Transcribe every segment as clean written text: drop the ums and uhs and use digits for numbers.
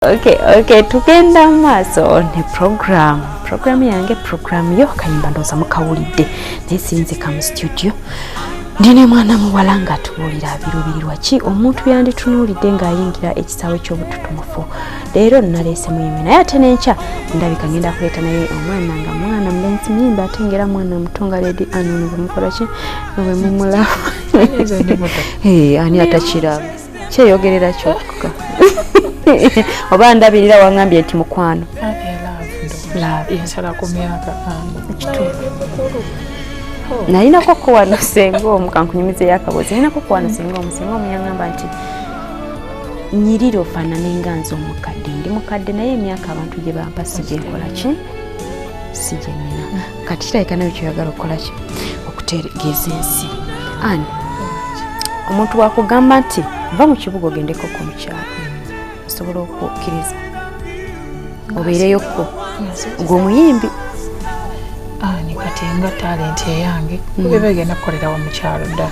Okay, tugenda maaso ne program yange yo kayimba ndoza mukawulidde nesinze kam studio ndine mwana muwala nga tubuulira birubirirwa ki omuntu yanditunuulidde ng'ayingira ekisaawe ky'obututumufu leero naleese muyimi naye ate n'enkya ndabika ngenda kuleeta naye omwana nga mwana mulenzi muyimba ate ngera mwana mutonga ledi anono bwemukola ki bwe mumulaba ani atakiraba kyeyogerera kyokka oba ndabirira wangambye nti mukwano ensala ku myaka nalinako kuwano senga omu kankunyumize yakabozi nalinako kuwano senga omuyangamba nti nyirira ofaanane nga nze omukadde ndi mukadde naye emyaka abantu gye bampa sijenkola ki sijenina kati kirabika nayo kyoyagala okukola ki okutegeeza ensi ani omuntu wakugamba nti va mu kibuga ogendeko ku mukyalo osobola okukkiriza obeereyokko ng'omuyimbi ani kati nga talenti eyange kubebegenda kukolerawo mukyalo dda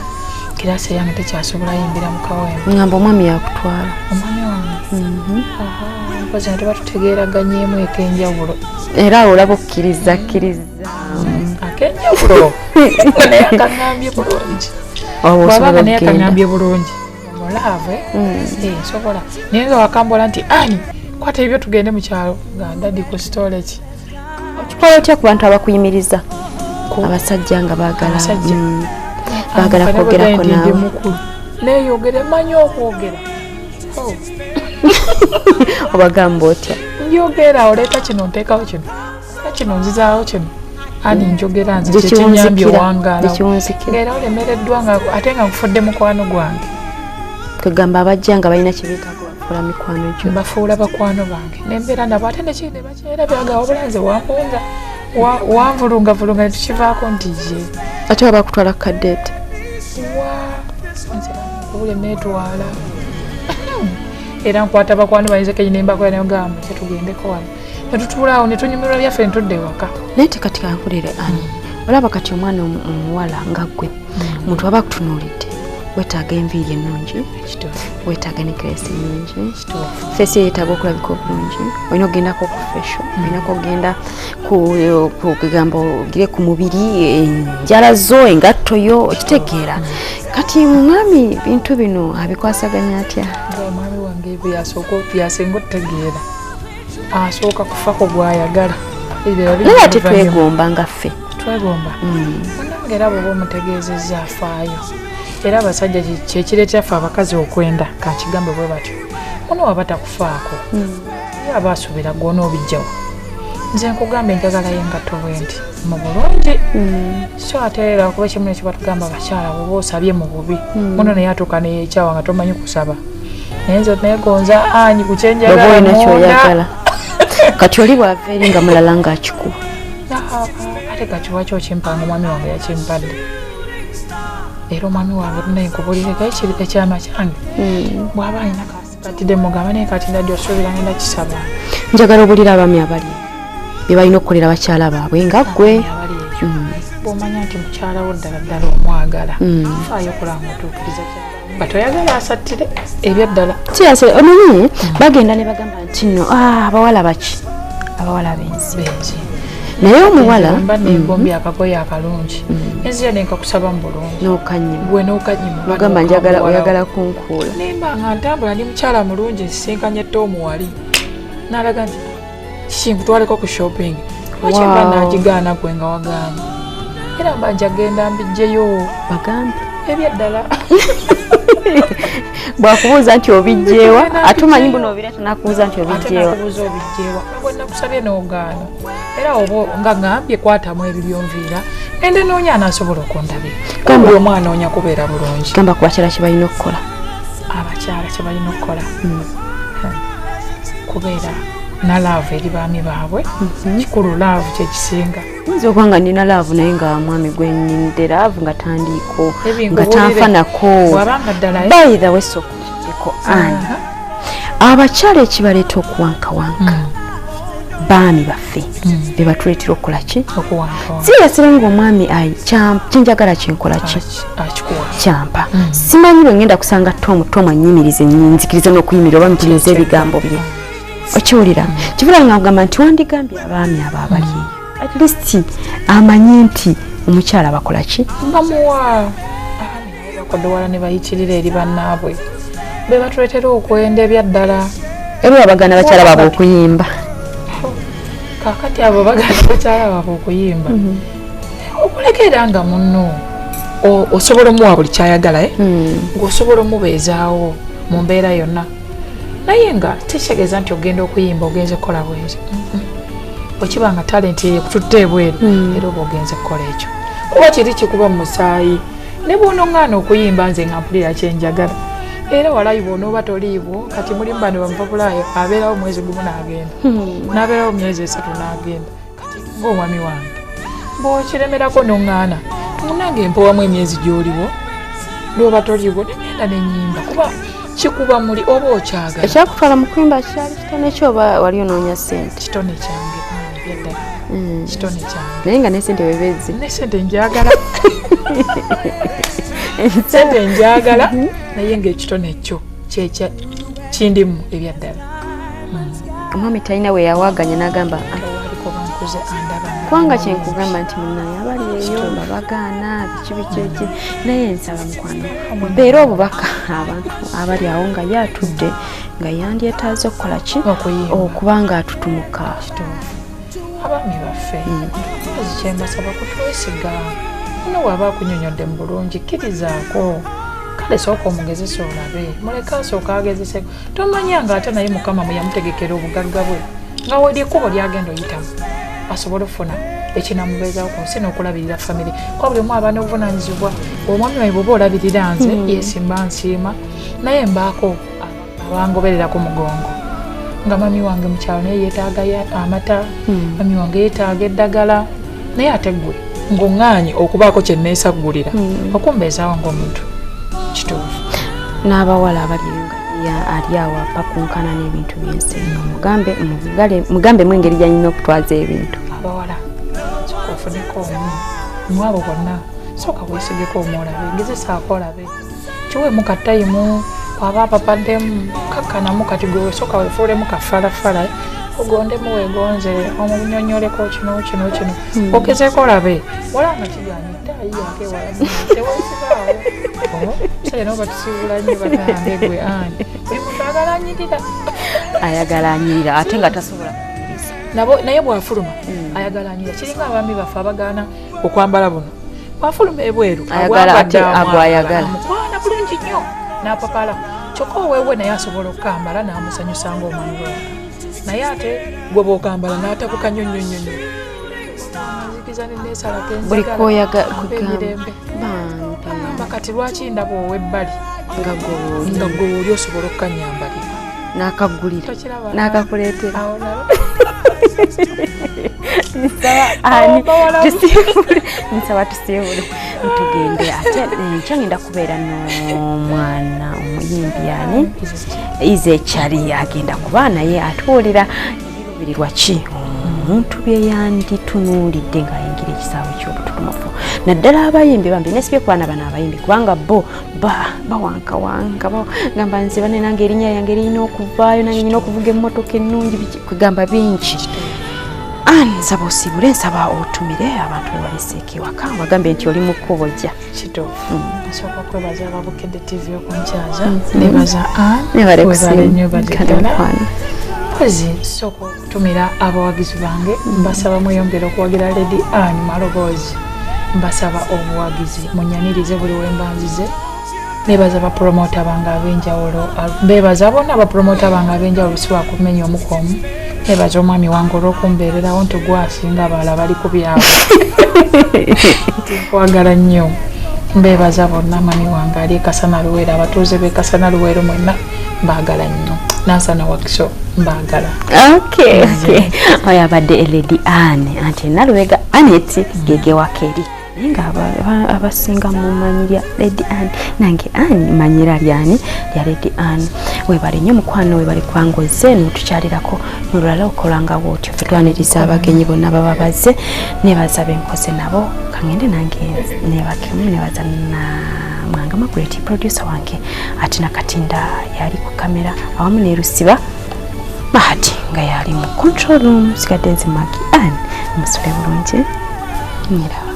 kirasi eyange tekyasobola yimbira mu kawempe ngamba omwami yakutwala omwami wange mpozi nga tebatutegeeraganyeemu ekenjawulo era olaba okkiriza akenjawulo naye akaŋambye bulungi bwabanga naye akaŋambye bulungi mulave nsobola naye nga wakambola nti ani kwata ebyo tugende mu kyalo nga ndaddi ku sitole ki okikola otya ku bantu abakuyimiriza abasajja nga baagala kwogerako naawe mukulu neeyogere manyi okwogera obagamba otya njogera oleeta kino nteekawo kino nzizaawo kino ani njogera nze kyekinyambye wangaala era olemereddwa ate nga nkufudde mukwano gwange kwegamba abajja nga balina kyebeetaaga bafuula mikwano gyo bafuula bakwano bange nembeera nabo ate nekindi bakyerabyaga obulanze wampunza wanvulungavulunga netukivaako nti ye ate waba kutwala kadeete obule neetwala era nkwata bakwano bayinza kenyinimbakola nayogamba kyetugendeko wano netutuulaawo netunyumirwa byaffe netudda ewaka naye tekati kankulire ani olaba kati omwana omuwala nga ggwe muntu waba kutunuulidde wetaaga enviiri ennungi wetaaga ne grace ennungi feesi yeetaaga okulabika obulungi olina ogendako ku fesho olinako ogenda kugamba ogire ku mubiri enjala zo engatto yo okitegeera kati mwami bintu bino abikwasaganya atya omwami wange byasenga otutegeera asooka kufako gwayagala naye ate twegomba nga ffe twegomba munange era bwoba omutegeezezza afaayo era abasajja kyekireetera ffe abakazi okwenda kakigambe bwe batyo muno waba takufaako ye aba asuubira gwona obijjawo nze nkugambe enjagala yengatto bwe nti mu bulungi so ate era kuba kimu nekyo batugamba abakyala bwoba osabye mu bubi muno naye atuuka neyekyawa nga tomanyi kusaba naye nze neegonza anyi ku kyenjagala kyoyagala kati oli bwava eri nga mulala ng'akikuba ate kakiwa kyo kimpanga omwami wange yakimpadde era omwami wange tunayenkubulire gaye ekyama kyange bw'aba alina kasipatidde mugamba naye kati ndaddi osuubira ngenda kisaba njagala obulira abaami abali bye balina okukolera bakyala baabwe nga ggwe bw'omanya nti mukyala wo ddala ddala omwagala faayo okulanga otuukiriza nga toyagala asattire ebyaddala kiyase omanyi bagenda ne bagamba nti nno abawala baki abawala benzi naye omuwala negombye akagoye akalungi enziya nenkakusaba mu bulungi n'okanyima bagamba njagala oyagala kunkuula nemba nga ntambula ndi mukyala mulungi nsisenkanye Tom wali n'alaga nti kinkutwaleko ku shopping wakimba nagigaana gwe nga wagaanye era mba njagenda mbijjeyo bagambe ebyaddala bwakubuuza nti obijjeewa ate omanyi buno obireeta nakubuuza nti obijjeewa bwe nakusabye n'ogaana era oba nga ngambye kwatamu ebibyonviira ende noonya anaasobola okundabira kambi omwana onya kubeera bulungi gamba ku bakyala kye balina okukola abakyala kye balina okukola kubeera na laavu eri baami baabwe kikulu laavu kyekisinga nze okuba nga nina laavu naye nga mwami gwennyimidde laavu nga tandiiko nga tanfanako bayitha wesokueko ani abakyala ekibaleeta okuwankawanka baami baffe be batuleetera okukola ki siyasira ng'omwami kyenjagala kyenkola ki kyampa simanyi lwe ngenda kusanga Tom annyimirize nzikirize n'okuyimirira oba mpuliriza ebigambo bye okiwulira kibula nga kugamba nti wandigambye abaami abo abali at least amanyi nti omukyala bakola ki bamuwa abaami nabo bakodowala ne bayitirira eri bannaabwe be batuleetera okwenda ebyaddala era babagana bakyala baabwe okuyimba kakati abo bagana bakyala baabwe okuyimba okulekerera nga munno osobola omuwa buli kyayagala ng'osobola omubeezaawo mu mbeera yonna naye nga tekitegeeza nti ogenda okuyimba ogenze kukola bwezi bwekiba nga talenti ekututte ebweru era oba ogenze kukola ekyo kuba kiri kikuba mu musaayi ne bw'onoŋŋaana okuyimba nze nga mpulira kyenjagala era walayiwa onooba toliibwo kati mulimu bano bamupapulayo abeerawo mwezi gumu n'agenda n'abeerawo myezi 3 n'agenda kati ng'omwami wange bw'okiremerako noŋŋaana tunange empowamu emyezi gy'oliwo lwoba toliibwo negenda nenyimba kuba kikuba muli oba okyagala ekyakutwala mu kuyimba kyali kitone ki oba wali onoonya ssente kitone kyange byaddala kitone kyange naye nga n'esente webezi n'esente njagala sente njagala naye ng'ekitone ekyo kindimu ebyaddala omwami talina we yawaganya n'agamba waliko bankuze andaba kubanga kyenkugamba nti munaye abali eyo babagaana biki eki naye nsaba mukwano mbeera obubaka abantu abali awo nga yatudde nga yandyetaaze okukola ki okuba nga atutumuka abaami baffe ozi kyembasaba kutwesiga muno waba akunyonyodde mu bulungi kkirizaako kale sooka omugezesa olabe muleke asooka agezeseko tomanya nga ate naye mukama mwe yamutegekera obugagga bwe nga weli ekkubo lyagenda oyitamu asobola okufuna ekinamubeezawo ku nsi n'okulabirira famire kuba buli omu aba n'obuvunanyizibwa omwami waibwe oba olabirira nze yesimba nsiima naye mbaako abangoberera ku mugongo nga mami wange mukyalo naye yeetaaga amata mami wange yeetaaga eddagala naye ate gwe ng'oŋŋaanyi okubaako kye neesaggulira okumbeezaawo ng'omuntu kituufu n'abawala abaliyo ali awo bakunkana n'ebintu by'ensenga mugambe mu engeri gyanyina okutwaza ebintu abawala soka ofuneko omu mwabo bonna soka weesigeko omulabe gezesaako olabe kiweemu katayimu waba papaddemu kakkanamu kati gwe soka weefuulemu kafalafala ogondemu weegonze omunyonyoleko kino ogezeeko olabe wala nga kiganidde ayiyake wala tewesibaawo sale noba tusiibula nnyo batambe gwe ani buli muntu ayagala anyirira ate nga tasobola naye bw'afuluma ayagala anyirira kiringa abaami baffe abagaana okwambala buno bw'afuluma ebweru amukwana bulungi nnyo n'apapala kyokka oweewe naye asobola okukambala n'amusanyusa ng'omwami wawe naye ate gwe bw'okambala n'atabuka nnyo buli koyamirembe kati lwaki ndaba ow'ebbali nga gwe oli osobola okukanyambalira n'akagulira n'akakuleetera nsaba tusiibule tugende ate nkyangenda kubeera n'omwana omuyimbi ani ize ekyali agenda kuba naye atuwulira ebirubirirwa ki omuntu bye yanditunuulidde ng'ayingira ekisaawe ky'obututumufu naddala abayimbi bambi nesibye ku baana bano abayimbi kubanga bo bawankawanka gamba nze bane nange erinnya yange erina okuvaayo nange nyina okuvuga emmotoka ennungi kwegamba bingi nsaba osiibule nsaba otumire abantu be baliseeka ewaka bagambe nti oli mu kkubo jja kituufu nsooka kwebaza ababukedde tv okunkyaza nebaza pozi sooka okutumira abawagizi bange mbasaba mweyongera okuwagira Lady Anne Malobozi mbasaba obuwagizi munyanirize buli wembanzize nebaza bapromota bange ab'enjawulo bebaza bonna bapromota bange ab'enjawulo siwa kumenya omukomu nebaza omwami wange olw'okumbeererawo nti gwasinga abalala bali ku byabwe nkwagala nnyo mbebaza bonna mami wange ali Kasana Luweero abatuuze b'e Kasana Luweero mwenna mbaagala nnyo nansana wakiso mbaagala oyo abadde Lady Anne anti Nalubega Annette gegewaka eri naye nga abasinga mumanyirya Lady Anne nange Anne manyira lyani lya Lady Anne webale nnyo mukwano webale kwangoze n'otukyalirako n'olulala okolanga bwotyo fetwaniriza abagenyi bonna baba bazze nebaza benkoze nabo kangende nange nebakemu nebaza na Mwanga Margaret producer wange ate nakatinda yali ku kamera awamu ne Lusiba bahati nga yali mu control room sigadde nze Magi Ann musule bulungi. Nyera.